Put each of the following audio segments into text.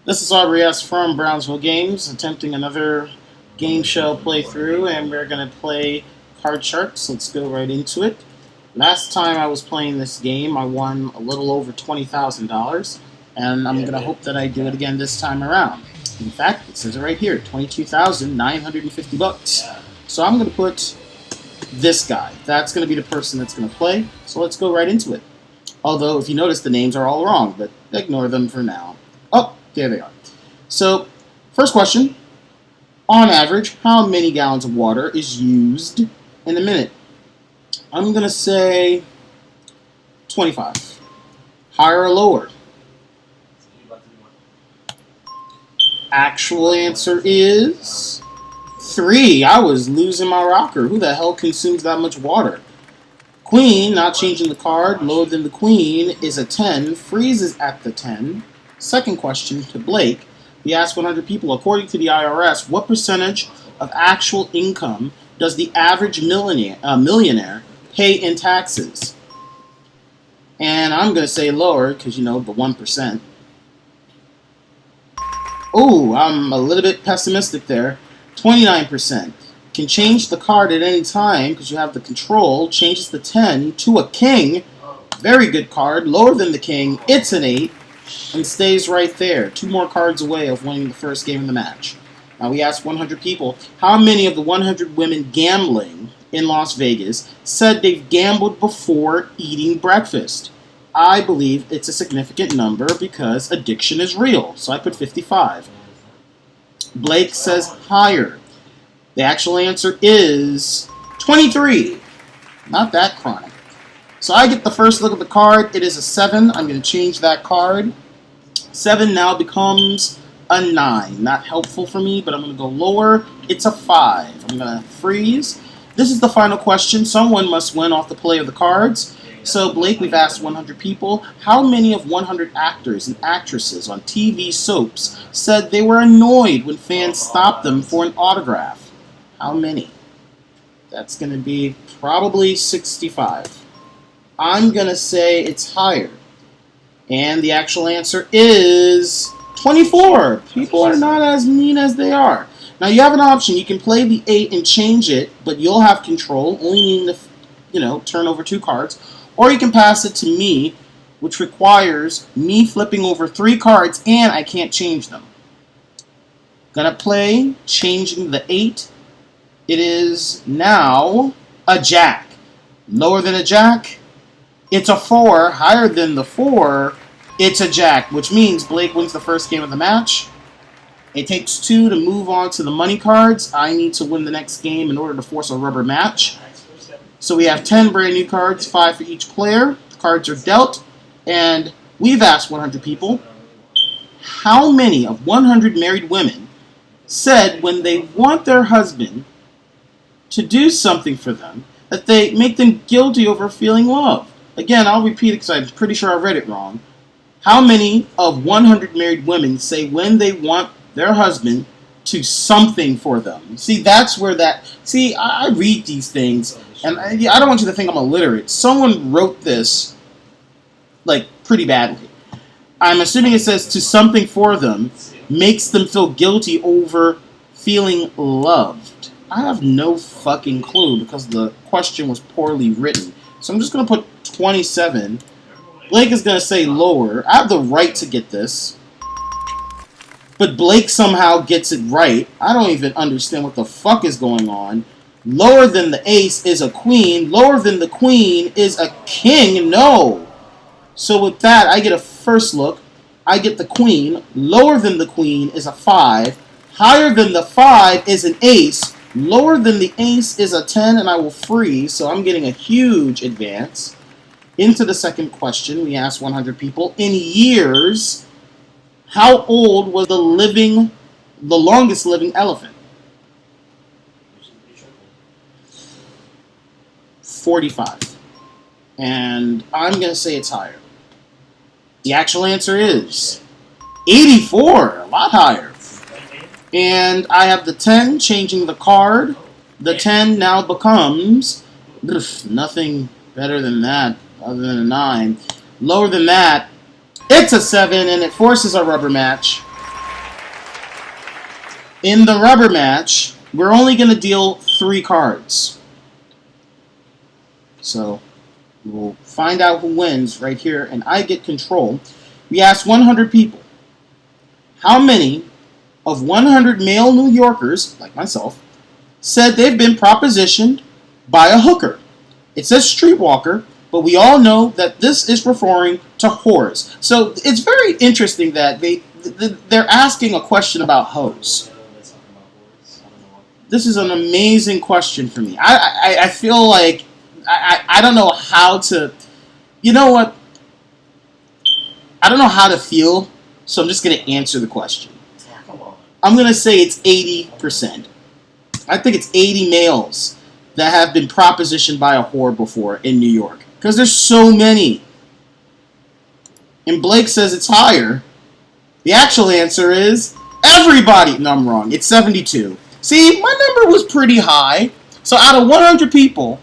This is AubreyS from Brownsville Games, attempting another game show playthrough, and we're going to play Card Sharks. Let's go right into it. Last time I was playing this game, I won a little over $20,000, and I'm going to hope that I do it again this time around. In fact, it says it right here, $22,950. So I'm going to put this guy. That's going to be the person that's going to play, so let's go right into it. Although, if you notice, the names are all wrong, but ignore them for now. Oh, there they are. So, first question. On average, how many gallons of water is used in a minute? I'm going to say 25. Higher or lower? Actual answer is 3. I was losing my rocker. Who the hell consumes that much water? Queen, not changing the card, lower than the queen, is a 10. Freezes at the 10. Second question to Blake. We asked 100 people, according to the IRS, what percentage of actual income does the average millionaire pay in taxes? And I'm going to say lower, because, you know, the 1%. Oh, I'm a little bit pessimistic there. 29%. Can change the card at any time, because you have the control. Changes the 10 to a king. Very good card. Lower than the king. It's an 8. And stays right there. 2 more cards away of winning the first game of the match. Now we asked 100 people, how many of the 100 women gambling in Las Vegas said they've gambled before eating breakfast? I believe it's a significant number because addiction is real. So I put 55. Blake says higher. The actual answer is 23. Not that chronic. So I get the first look at the card. It is a 7. I'm going to change that card. 7 now becomes a 9. Not helpful for me, but I'm going to go lower. It's a 5. I'm going to freeze. This is the final question. Someone must win off the play of the cards. So, Blake, we've asked 100 people, how many of 100 actors and actresses on TV soaps said they were annoyed when fans stopped them for an autograph? How many? That's going to be probably 65. I'm going to say it's higher. And the actual answer is 24. People are not as mean as they are. Now, you have an option. You can play the 8 and change it, but you'll have control, only needing to, turn over 2 cards. Or you can pass it to me, which requires me flipping over 3 cards, and I can't change them. Gonna play, changing the 8. It is now a jack. Lower than a jack? It's a 4. Higher than the 4, it's a jack, which means Blake wins the first game of the match. It takes 2 to move on to the money cards. I need to win the next game in order to force a rubber match. So we have 10 brand new cards, 5 for each player. The cards are dealt, and we've asked 100 people, how many of 100 married women said when they want their husband to do something for them, that they make them guilty over feeling love? Again, I'll repeat it because I'm pretty sure I read it wrong. How many of 100 married women say when they want their husband to something for them? See, that's where that... See, I read these things, and I don't want you to think I'm illiterate. Someone wrote this, pretty badly. I'm assuming it says to something for them makes them feel guilty over feeling loved. I have no fucking clue because the question was poorly written. So I'm just going to put 27. Blake is going to say lower. I have the right to get this. But Blake somehow gets it right. I don't even understand what the fuck is going on. Lower than the ace is a queen. Lower than the queen is a king. No. So with that, I get a first look. I get the queen. Lower than the queen is a 5. Higher than the 5 is an ace. Lower than the ace is a 10, and I will freeze. So I'm getting a huge advance. Into the second question, we asked 100 people, in years, how old was the longest living elephant? 45. And I'm going to say it's higher. The actual answer is 84, a lot higher. And I have the 10 changing the card. The 10 now becomes nothing better than that other than a 9. Lower than that, it's a 7, and it forces a rubber match. In the rubber match, we're only going to deal 3 cards. So we'll find out who wins right here, and I get control. We asked 100 people, how many of 100 male New Yorkers, like myself, said they've been propositioned by a hooker? It says streetwalker, but we all know that this is referring to whores. So it's very interesting that they're asking a question about hoes. This is an amazing question for me. I feel like I don't know how to, you know what? I don't know how to feel, so I'm just going to answer the question. I'm going to say it's 80%. I think it's 80 males that have been propositioned by a whore before in New York. Because there's so many. And Blake says it's higher. The actual answer is everybody. No, I'm wrong. It's 72. See, my number was pretty high. So out of 100 people,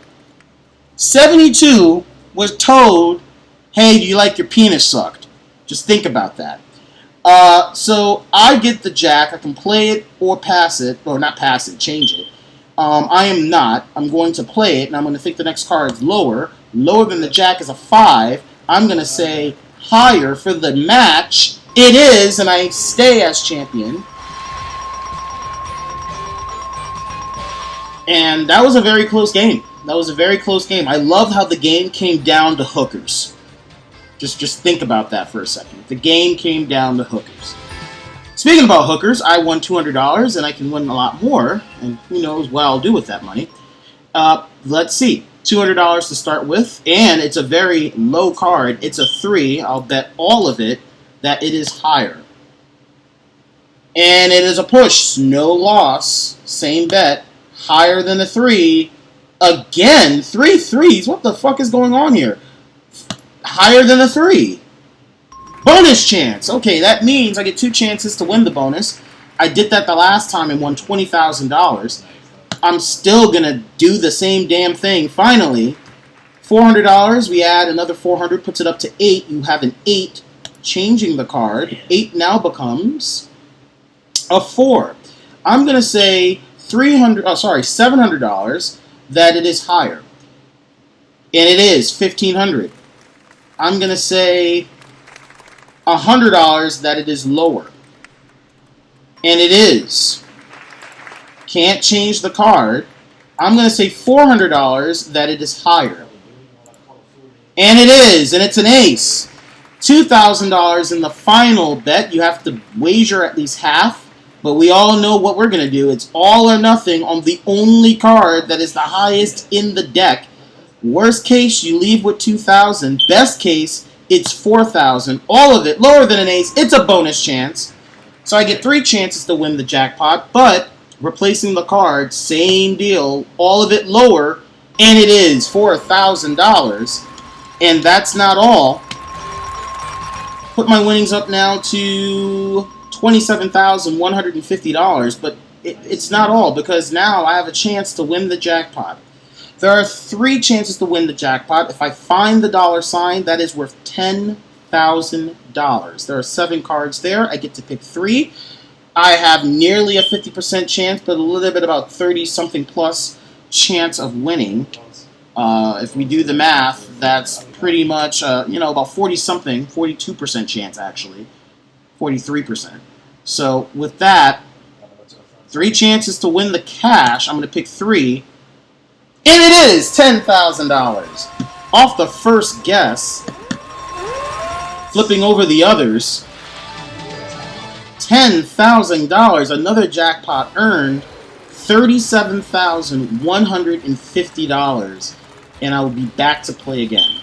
72 was told, hey, do you like your penis sucked? Just think about that. So I get the jack. I can play it or pass it. Or not pass it, change it. I am not. I'm going to play it, and I'm going to think the next card is lower. Lower than the jack is a 5. I'm going to say higher for the match. It is, and I stay as champion. And that was a very close game. That was a very close game. I love how the game came down to hookers. Just think about that for a second. The game came down to hookers. Speaking about hookers, I won $200, and I can win a lot more. And who knows what I'll do with that money. Let's see. $200 to start with. And it's a very low card. It's a 3. I'll bet all of it that it is higher. And it is a push. No loss. Same bet. Higher than a 3. Again, 3 threes. What the fuck is going on here? Higher than a 3. Bonus chance. Okay, that means I get 2 chances to win the bonus. I did that the last time and won $20,000. I'm still going to do the same damn thing. Finally, $400. We add another 400, puts it up to 8. You have an 8. Changing the card. 8 now becomes a 4. I'm going to say $700 that it is higher. And it is $1,500. I'm going to say $100 that it is lower. And it is. Can't change the card. I'm going to say $400 that it is higher. And it is. And it's an ace. $2,000 in the final bet. You have to wager at least half. But we all know what we're going to do. It's all or nothing on the only card that is the highest in the deck. Worst case, you leave with $2,000. Best case, it's $4,000. All of it lower than an ace. It's a bonus chance. So I get 3 chances to win the jackpot. But replacing the card, same deal. All of it lower. And it is $4,000. And that's not all. Put my winnings up now to $27,150, but it's not all, because now I have a chance to win the jackpot. There are 3 chances to win the jackpot. If I find the dollar sign, that is worth $10,000. There are 7 cards there. I get to pick 3. I have nearly a 50% chance, but a little bit about 30-something plus chance of winning. If we do the math, that's pretty much, about 40-something, 42% chance, actually. 43%. So with that, 3 chances to win the cash. I'm going to pick 3. And it is $10,000. Off the first guess. Flipping over the others. $10,000. Another jackpot earned. $37,150. And I will be back to play again.